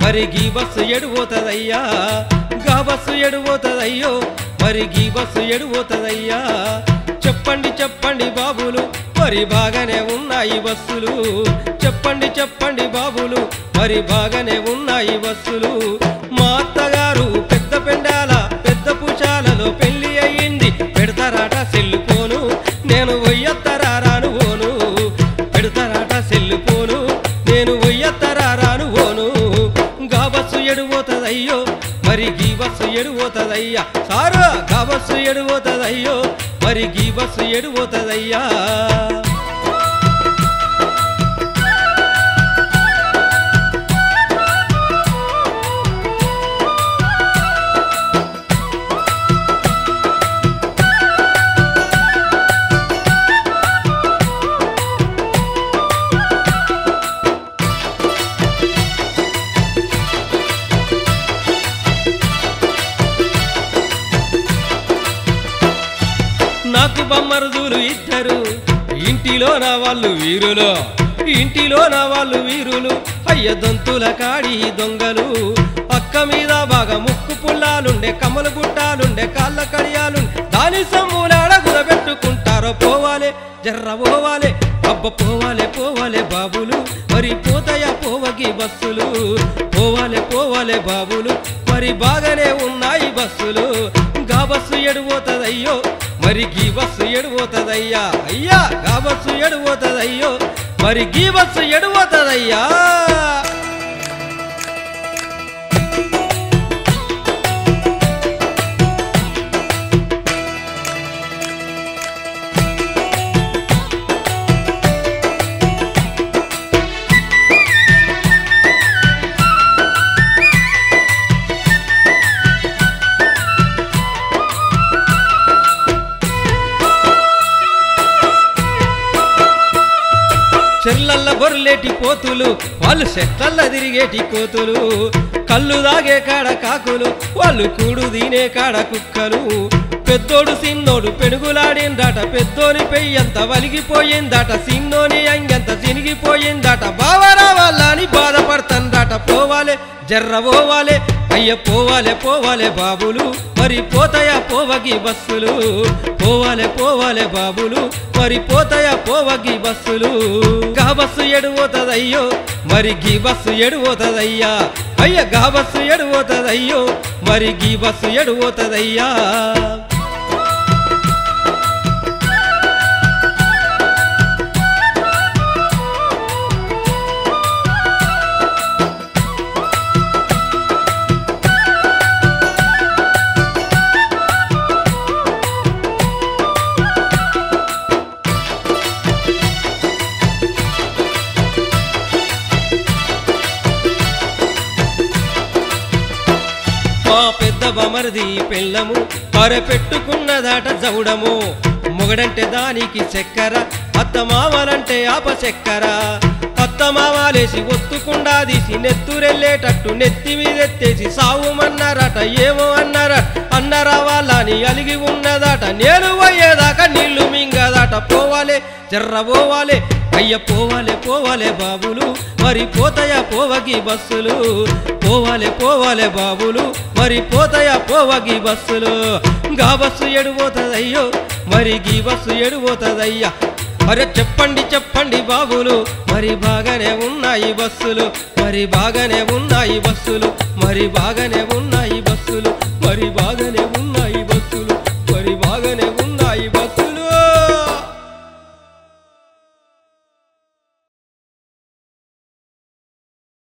మరి గీ బస్సు ఎడుపోతదయ్యా గా బస్సు ఎడుపోతదయ్యో మరి గీ బస్సు ఎడుపోతదయ్యా చెప్పండి చెప్పండి బాబులు మరి బాగానే ఉన్నాయి బస్సులు చెప్పండి చెప్పండి బాబులు మరి బాగానే ఉన్నాయి బస్సులు మా అత్తగారు పెద్ద పెండాల పెద్ద పూచాలలో పెళ్లి అయ్యింది పెడతారాట సెల్లుపోను నేను ఒయ్యత్తరాను ఓను పెడతారాట సెల్లుపోను నేను ఒయ్యత్తరాను ఓను గా బస్సు ఎడుపోతదయ్యో మరి గీ బస్సు ఎడుపోతదయ్యా సారా గా బస్సు ఎడుపోతదయ్యో మరి గీ బస్సు ఎడుపోతదయ్యా నాకు బమ్మరుదులు ఇద్దరు ఇంటిలో నా వాళ్ళు వీరులు ఇంటిలో నా వాళ్ళు వీరులు అయ్య దొంతుల కాడి దొంగలు అక్క మీద బాగా ముక్కు పుల్లాలుండే కమల గుట్టాలుండే కాళ్ళ కడియాలుండే దాని సమ్ములాడ గురబెట్టుకుంటారో పోవాలే జర్ర పోవాలే అబ్బ పోవాలే పోవాలే బాబులు మరి పోతాయా పోవగి బస్సులు పోవాలే పోవాలే బాబులు మరి బాగానే ఉన్నాయి బస్సులు గా బస్సు ఎడుపోతదయ్యో మరి గీ బస్సు ఎడుపోతదయ్యా అయ్యా గా బస్సు ఎడుపోతదయ్యో మరి గీ బస్సు ఎడుపోతదయ్యా చెర్లల్ల బొర్లేటి పోతులు వాళ్ళు చెట్లల్ల తిరిగేటి కోతులు కళ్ళు దాగే కాడ కాకులు వాళ్ళు కూడు దీనే కాడ కుక్కలు పెద్దోడు సిన్నోడు పెనుగులాడిందట పెద్దోని పెయ్యంత వలిగిపోయిందట సిన్నోని అంగంత చినిగిపోయిందట బావరా వాళ్ళ అని బాధపడుతుందట పోవాలే జర్ర పోవాలే అయ్య పోవాలే పోవాలే బాబులు మరి పోతాయా పోవగి బస్సులు పోవాలే పోవాలే బాబులు మరి పోతాయా పోవగి బస్సులు గా బస్సు ఎడుపోతదయ్యో మరి గీ బస్సు ఎడుపోతదయ్యా అయ్య గా బస్సు ఎడుపోతదయ్యో మరి గీ బస్సు ఎడుపోతదయ్యా పెద్ద బమర్ది పెళ్ళము పెట్టుకున్నదాట జౌడము మొగడంటే దానికి చక్కెర అత్తమామలంటే ఆప చక్కెర అత్తమామాలేసి ఒత్తుకుండా తీసి నెత్తురెళ్ళేటట్టు నెత్తి మీదెత్తేసి సావుమన్నారట ఏమో అన్నారట అన్నరా వాళ్ళని అలిగి ఉన్నదాట నేను పోయేదాకా నీళ్లు మింగదాట పోవాలే జర్ర పోవాలే అయ్య పోవాలే పోవాలే బాబులు మరి పోతాయా పోవగి బస్సులు పోవాలే పోవాలే బాబులు మరి పోతాయా పోవగి బస్సులు గా బస్సు ఎడుపోతదయ్యో మరి గీ బస్సు ఎడుపోతదయ్యా అరే చెప్పండి చెప్పండి బాబులు మరి బాగానే ఉన్నాయి బస్సులు మరి బాగానే ఉన్నాయి బస్సులు మరి బాగానే ఉన్నాయి బస్సులు మరి